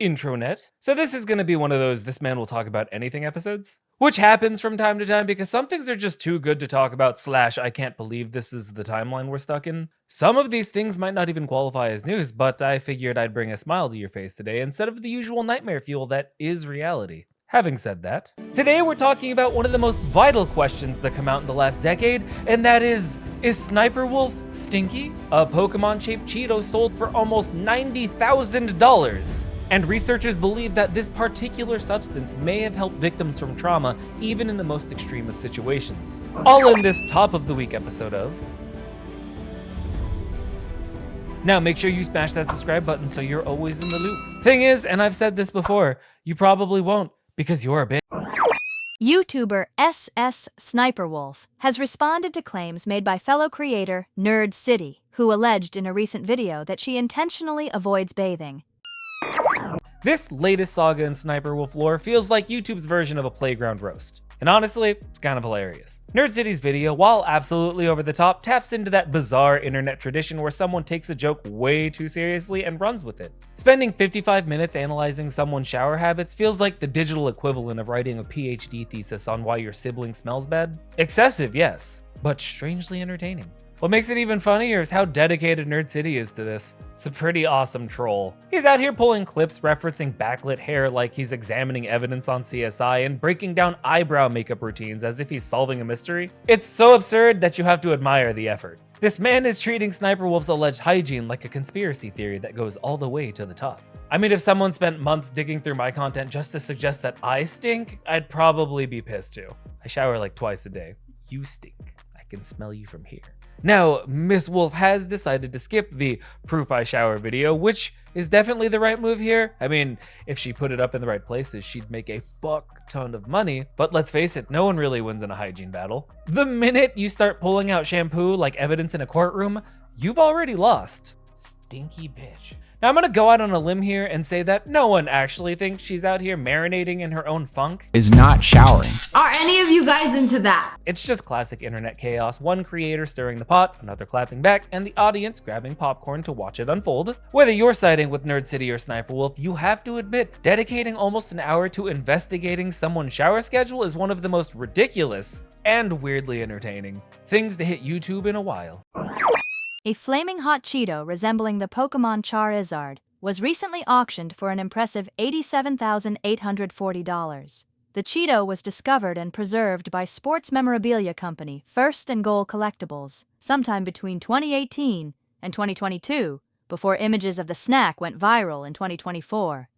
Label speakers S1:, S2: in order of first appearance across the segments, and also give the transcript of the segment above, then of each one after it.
S1: intronet. So this is gonna be one of those this man will talk about anything episodes, which happens from time to time because some things are just too good to talk about / I can't believe this is the timeline we're stuck in. Some of these things might not even qualify as news, but I figured I'd bring a smile to your face today instead of the usual nightmare fuel that is reality. Having said that, today we're talking about one of the most vital questions that come out in the last decade, and that is Sniperwolf stinky? A Pokemon-shaped Cheeto sold for almost $90,000. And researchers believe that this particular substance may have helped victims from trauma, even in the most extreme of situations. All in this top of the week episode of... Now make sure you smash that subscribe button so you're always in the loop. Thing is, and I've said this before, you probably won't, because you're a bitch.
S2: YouTuber SSSniperwolf has responded to claims made by fellow creator Nerd City, who alleged in a recent video that she intentionally avoids bathing.
S1: This latest saga in Sniperwolf lore feels like YouTube's version of a playground roast. And honestly, it's kind of hilarious. Nerd City's video, while absolutely over the top, taps into that bizarre internet tradition where someone takes a joke way too seriously and runs with it. Spending 55 minutes analyzing someone's shower habits feels like the digital equivalent of writing a PhD thesis on why your sibling smells bad. Excessive, yes, but strangely entertaining. What makes it even funnier is how dedicated Nerd City is to this. It's a pretty awesome troll. He's out here pulling clips referencing backlit hair like he's examining evidence on CSI and breaking down eyebrow makeup routines as if he's solving a mystery. It's so absurd that you have to admire the effort. This man is treating Sniperwolf's alleged hygiene like a conspiracy theory that goes all the way to the top. I mean, if someone spent months digging through my content just to suggest that I stink, I'd probably be pissed too. I shower like twice a day. You stink. I can smell you from here. Now, Miss Wolf has decided to skip the proof I shower video, which is definitely the right move here. I mean, if she put it up in the right places, she'd make a fuck ton of money. But let's face it, no one really wins in a hygiene battle. The minute you start pulling out shampoo like evidence in a courtroom, you've already lost. Stinky bitch. Now I'm gonna go out on a limb here and say that no one actually thinks she's out here marinating in her own funk.
S3: Is not showering.
S4: Are any of you guys into that?
S1: It's just classic internet chaos, one creator stirring the pot, another clapping back, and the audience grabbing popcorn to watch it unfold. Whether you're siding with Nerd City or Sniperwolf, you have to admit, dedicating almost an hour to investigating someone's shower schedule is one of the most ridiculous and weirdly entertaining things to hit YouTube in a while.
S2: A Flamin Hot Cheeto resembling the Pokemon Charizard was recently auctioned for an impressive $87,840. The Cheeto was discovered and preserved by sports memorabilia company First and Goal Collectibles sometime between 2018 and 2022, before images of the snack went viral in 2024.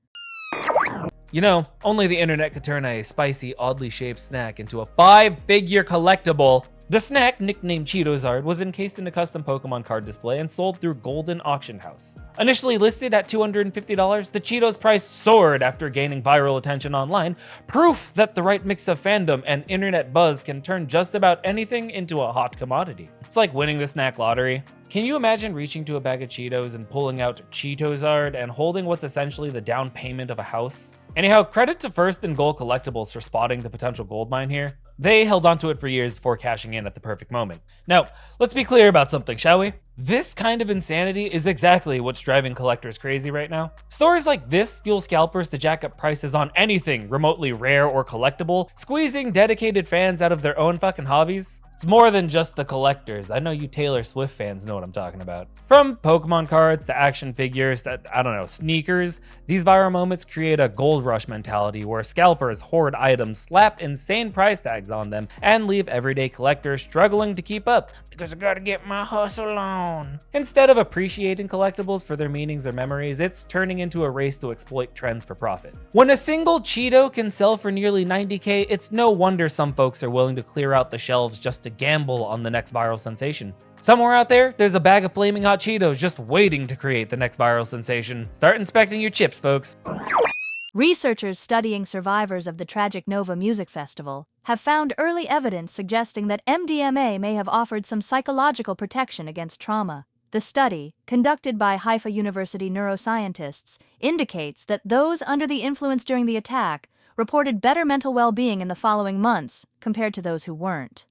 S1: You know, only the internet could turn a spicy, oddly shaped snack into a 5-figure collectible. The snack, nicknamed Cheetozard, was encased in a custom Pokemon card display and sold through Golden Auction House. Initially listed at $250, the Cheetos price soared after gaining viral attention online, proof that the right mix of fandom and internet buzz can turn just about anything into a hot commodity. It's like winning the snack lottery. Can you imagine reaching to a bag of Cheetos and pulling out Cheetozard and holding what's essentially the down payment of a house? Anyhow, credit to First and Goal Collectibles for spotting the potential goldmine here. They held onto it for years before cashing in at the perfect moment. Now, let's be clear about something, shall we? This kind of insanity is exactly what's driving collectors crazy right now. Stories like this fuel scalpers to jack up prices on anything remotely rare or collectible, squeezing dedicated fans out of their own fucking hobbies. It's more than just the collectors. I know you Taylor Swift fans know what I'm talking about. From Pokemon cards to action figures to, I don't know, sneakers, these viral moments create a gold rush mentality where scalpers hoard items, slap insane price tags on them, and leave everyday collectors struggling to keep up because I gotta get my hustle on. Instead of appreciating collectibles for their meanings or memories, it's turning into a race to exploit trends for profit. When a single Cheeto can sell for nearly $90K, it's no wonder some folks are willing to clear out the shelves just to gamble on the next viral sensation. Somewhere out there, there's a bag of Flamin Hot Cheetos just waiting to create the next viral sensation. Start inspecting your chips, folks.
S2: Researchers studying survivors of the tragic Nova Music Festival have found early evidence suggesting that MDMA may have offered some psychological protection against trauma. The study, conducted by Haifa University neuroscientists, indicates that those under the influence during the attack reported better mental well-being in the following months compared to those who weren't.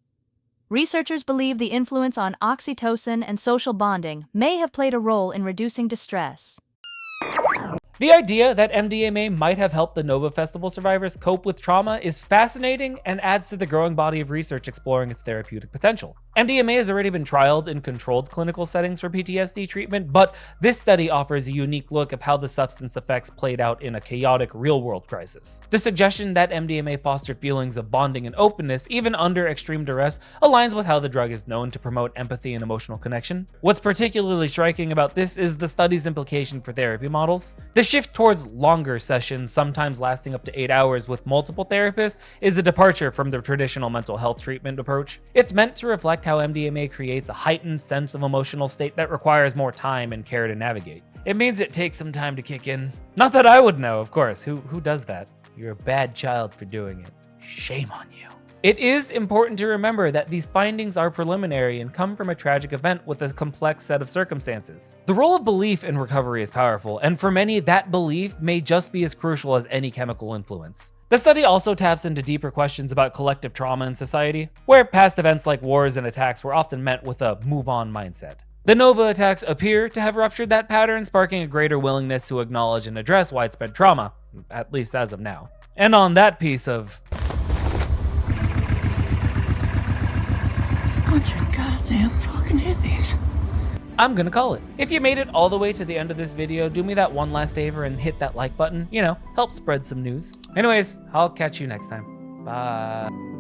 S2: Researchers believe the influence on oxytocin and social bonding may have played a role in reducing distress.
S1: The idea that MDMA might have helped the Nova Festival survivors cope with trauma is fascinating and adds to the growing body of research exploring its therapeutic potential. MDMA has already been trialed in controlled clinical settings for PTSD treatment, but this study offers a unique look of how the substance effects played out in a chaotic real-world crisis. The suggestion that MDMA fostered feelings of bonding and openness, even under extreme duress, aligns with how the drug is known to promote empathy and emotional connection. What's particularly striking about this is the study's implication for therapy models. The shift towards longer sessions, sometimes lasting up to 8 hours with multiple therapists, is a departure from the traditional mental health treatment approach. It's meant to reflect how MDMA creates a heightened sense of emotional state that requires more time and care to navigate. It means it takes some time to kick in. Not that I would know, of course. Who does that? You're a bad child for doing it. Shame on you. It is important to remember that these findings are preliminary and come from a tragic event with a complex set of circumstances. The role of belief in recovery is powerful, and for many, that belief may just be as crucial as any chemical influence. The study also taps into deeper questions about collective trauma in society, where past events like wars and attacks were often met with a move-on mindset. The Nova attacks appear to have ruptured that pattern, sparking a greater willingness to acknowledge and address widespread trauma, at least as of now. And on that piece of
S3: bunch of goddamn fucking hippies,
S1: I'm gonna call it. If you made it all the way to the end of this video, do me that one last favor and hit that like button. You know, help spread some news. Anyways, I'll catch you next time. Bye.